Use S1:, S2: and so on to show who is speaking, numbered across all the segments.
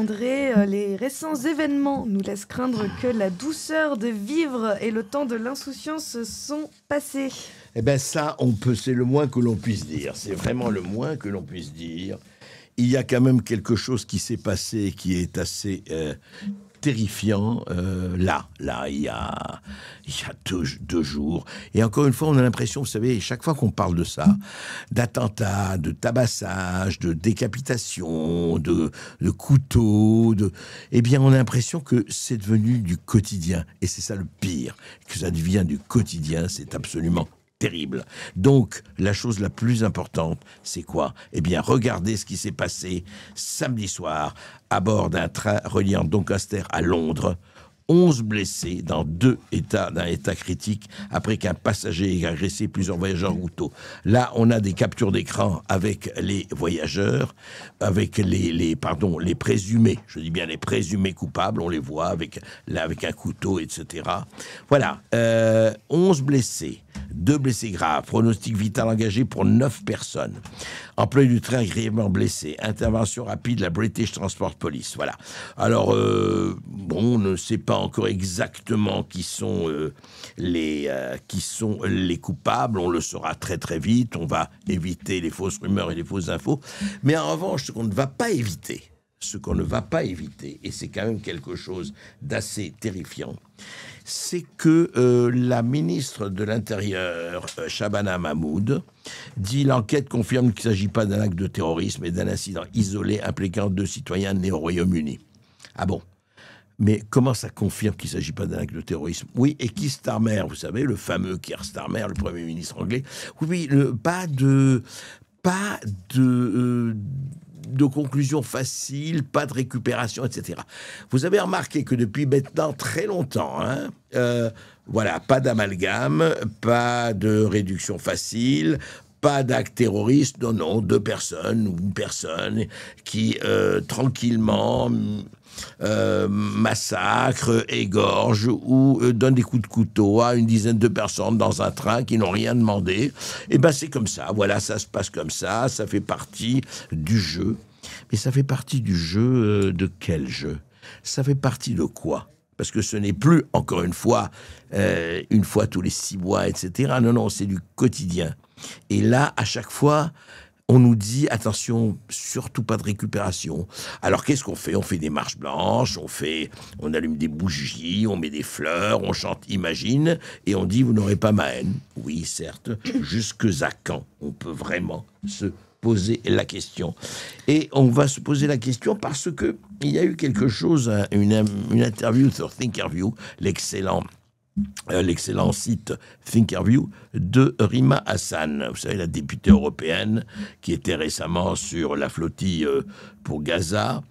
S1: André, les récents événements nous laissent craindre que la douceur de vivre et le temps de l'insouciance sont passés.
S2: Eh bien ça, c'est le moins que l'on puisse dire. C'est vraiment le moins que l'on puisse dire. Il y a quand même quelque chose qui s'est passé qui est assez terrifiant. Là, il y a deux jours. Et encore une fois, on a l'impression, vous savez, chaque fois qu'on parle de ça, d'attentats, de tabassage, de décapitation, de couteaux, eh bien, on a l'impression que c'est devenu du quotidien. Et c'est ça le pire, que ça devient du quotidien. C'est absolument terrible. Donc, la chose la plus importante, c'est quoi? Eh bien, regardez ce qui s'est passé samedi soir à bord d'un train reliant Doncaster à Londres. 11 blessés dans d'un état critique après qu'un passager ait agressé plusieurs voyageurs au couteau. Là, on a des captures d'écran avec les voyageurs, avec les présumés, je dis bien les présumés coupables, on les voit avec un couteau, etc. Voilà, 11 blessés. 2 blessés graves, pronostic vital engagé pour 9 personnes. Employé du train grièvement blessé, intervention rapide de la British Transport Police. Voilà. Alors, on ne sait pas encore exactement qui sont les coupables. On le saura très très vite. On va éviter les fausses rumeurs et les fausses infos. Mais en revanche, ce qu'on ne va pas éviter, et c'est quand même quelque chose d'assez terrifiant, c'est que la ministre de l'Intérieur, Shabana Mahmoud, dit l'enquête confirme qu'il ne s'agit pas d'un acte de terrorisme et d'un incident isolé impliquant 2 citoyens nés au Royaume-Uni. Ah bon? Mais comment ça confirme qu'il ne s'agit pas d'un acte de terrorisme? Oui, et Keir Starmer, vous savez, le fameux Keir Starmer, le Premier ministre anglais, oui, pas de conclusion facile, pas de récupération, etc. Vous avez remarqué que depuis maintenant très longtemps, voilà, pas d'amalgame, pas de réduction facile, pas d'acte terroriste, non, 2 personnes ou une personne qui tranquillement massacre, égorge ou donne des coups de couteau à une dizaine de personnes dans un train qui n'ont rien demandé. Et ben c'est comme ça, voilà, ça se passe comme ça fait partie du jeu. Mais ça fait partie du jeu de quel jeu? Ça fait partie de quoi? Parce que ce n'est plus, encore une fois tous les 6 mois, etc. Non, c'est du quotidien. Et là, à chaque fois, on nous dit, attention, surtout pas de récupération. Alors, qu'est-ce qu'on fait? On fait des marches blanches, on allume des bougies, on met des fleurs, on chante « Imagine » et on dit « Vous n'aurez pas ma haine ». Oui, certes, jusque à quand on peut vraiment se poser la question? Et on va se poser la question parce que il y a eu quelque chose, une interview sur Thinkerview, l'excellent site Thinkerview de Rima Hassan, vous savez, la députée européenne qui était récemment sur la flottille pour Gaza.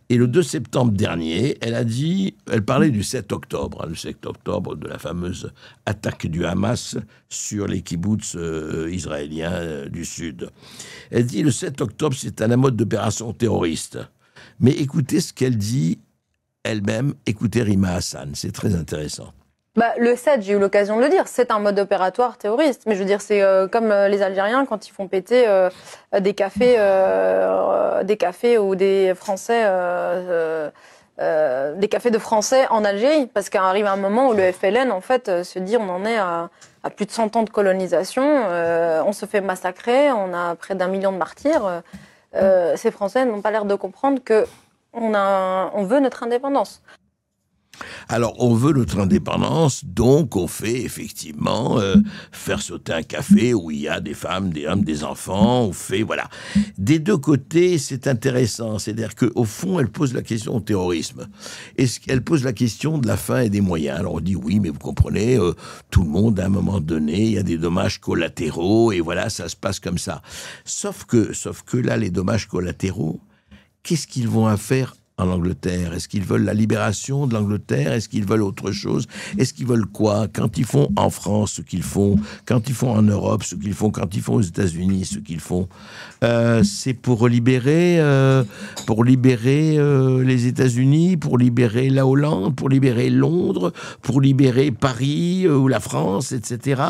S2: Et le 2 septembre dernier, elle parlait du 7 octobre, le 7 octobre de la fameuse attaque du Hamas sur les kibboutz israéliens du Sud. Elle dit le 7 octobre, c'est un mode d'opération terroriste. Mais écoutez ce qu'elle dit elle-même, écoutez Rima Hassan, c'est très intéressant.
S3: Le 7, j'ai eu l'occasion de le dire, c'est un mode opératoire terroriste. Mais je veux dire, c'est comme les Algériens quand ils font péter des cafés ou des Français, des cafés de Français en Algérie. Parce qu'arrive un moment où le FLN, en fait, se dit on en est à plus de 100 ans de colonisation, on se fait massacrer, on a près d'1 million de martyrs. Ces Français n'ont pas l'air de comprendre que on veut notre indépendance.
S2: Alors, on veut notre indépendance, donc on fait effectivement faire sauter un café où il y a des femmes, des hommes, des enfants, on fait, voilà. Des 2 côtés, c'est intéressant, c'est-à-dire qu'au fond, elle pose la question au terrorisme. Elle pose la question de la fin et des moyens. Alors on dit, oui, mais vous comprenez, tout le monde, à un moment donné, il y a des dommages collatéraux, et voilà, ça se passe comme ça. Sauf que là, les dommages collatéraux, qu'est-ce qu'ils vont faire en Angleterre? Est-ce qu'ils veulent la libération de l'Angleterre? Est-ce qu'ils veulent autre chose? Est-ce qu'ils veulent quoi? Quand ils font en France ce qu'ils font, quand ils font en Europe ce qu'ils font, quand ils font aux États-Unis ce qu'ils font, c'est pour libérer les États-Unis, pour libérer la Hollande, pour libérer Londres, pour libérer Paris ou la France, etc.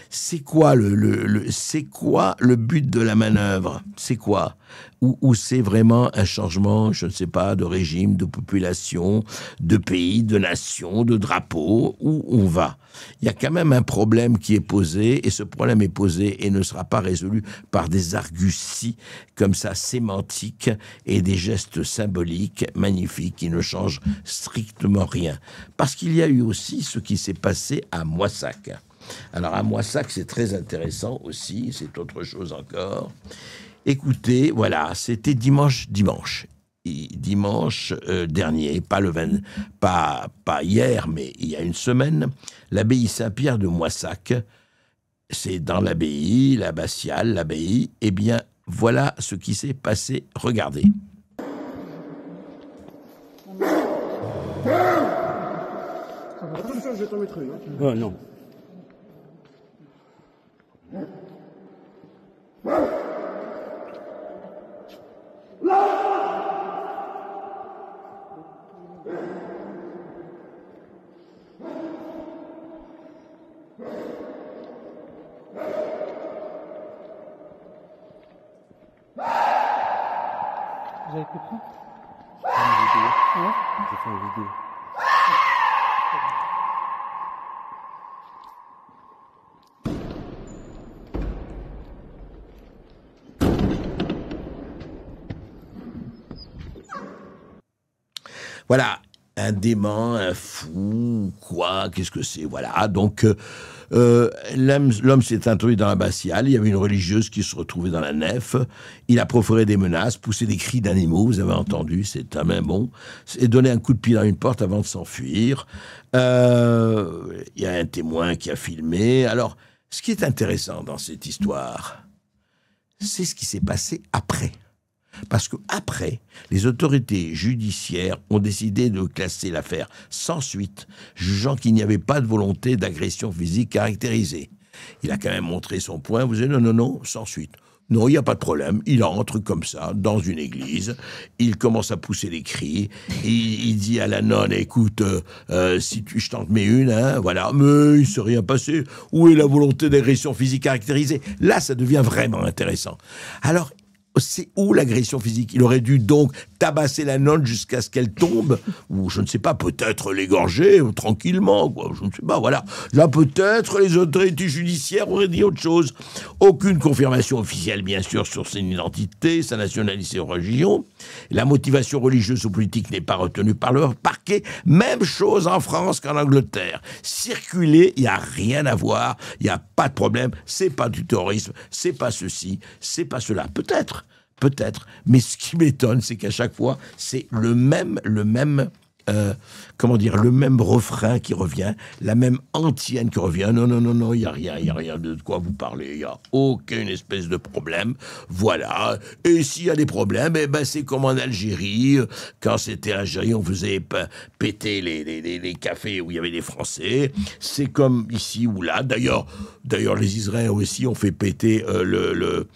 S2: C'est quoi le but de la manœuvre? C'est quoi? où c'est vraiment un changement, je ne sais pas, de régime, de population, de pays, de nation, de drapeau, où on va. Il y a quand même un problème qui est posé, et ce problème est posé et ne sera pas résolu par des arguties comme ça, sémantiques, et des gestes symboliques magnifiques qui ne changent strictement rien. Parce qu'il y a eu aussi ce qui s'est passé à Moissac. Alors à Moissac, c'est très intéressant aussi, c'est autre chose encore. Écoutez, voilà, c'était dimanche dernier, pas hier, mais il y a une semaine, l'abbaye Saint-Pierre de Moissac, c'est dans l'abbaye, l'abbatiale, l'abbaye, eh bien, voilà ce qui s'est passé, regardez.
S4: Attention, je vais t'en mettre une.
S5: Oh non.
S4: Vous avez compris?
S5: J'ai fait une vidéo.
S2: Voilà, un dément, un fou, quoi, qu'est-ce que c'est? Voilà, donc l'homme s'est introduit dans l'abbatiale, il y avait une religieuse qui se retrouvait dans la nef, il a proféré des menaces, poussé des cris d'animaux, vous avez entendu, c'est un main bon, et donné un coup de pied dans une porte avant de s'enfuir. Il y a un témoin qui a filmé. Alors, ce qui est intéressant dans cette histoire, c'est ce qui s'est passé après. Parce que après, les autorités judiciaires ont décidé de classer l'affaire sans suite, jugeant qu'il n'y avait pas de volonté d'agression physique caractérisée. Il a quand même montré son point, vous dites non, sans suite. Non, il n'y a pas de problème. Il entre comme ça, dans une église. Il commence à pousser des cris. Il dit à la nonne, écoute, si je t'en mets une, hein, voilà. Mais il ne s'est rien passé. Où est la volonté d'agression physique caractérisée? Là, ça devient vraiment intéressant. Alors, c'est où l'agression physique? Il aurait dû donc tabasser la nonne jusqu'à ce qu'elle tombe, ou je ne sais pas, peut-être l'égorger tranquillement, quoi, je ne sais pas, voilà. Là, peut-être les autorités judiciaires auraient dit autre chose. Aucune confirmation officielle, bien sûr, sur son identité, sa nationalité ou religion. La motivation religieuse ou politique n'est pas retenue par le parquet. Même chose en France qu'en Angleterre. Circuler, il n'y a rien à voir, il n'y a pas de problème, c'est pas du terrorisme, c'est pas ceci, c'est pas cela. Peut-être, mais ce qui m'étonne, c'est qu'à chaque fois, c'est le même refrain qui revient, la même antienne qui revient. Non, il n'y a rien de quoi vous parler, il n'y a aucune espèce de problème. Voilà. Et s'il y a des problèmes, eh ben, c'est comme en Algérie. Quand c'était Algérie, on faisait péter les cafés où il y avait des Français. C'est comme ici ou là. D'ailleurs, les Israéliens aussi ont fait péter le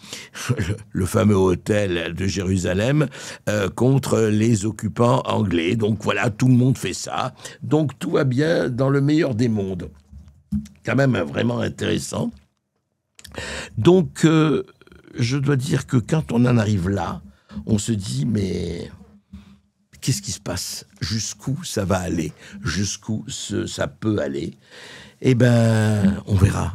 S2: fameux hôtel de Jérusalem contre les occupants anglais. Donc voilà, tout le monde fait ça. Donc tout va bien dans le meilleur des mondes. Quand même vraiment intéressant. Donc je dois dire que quand on en arrive là, on se dit mais qu'est-ce qui se passe? Jusqu'où ça va aller? Jusqu'où ça peut aller? Eh ben, on verra.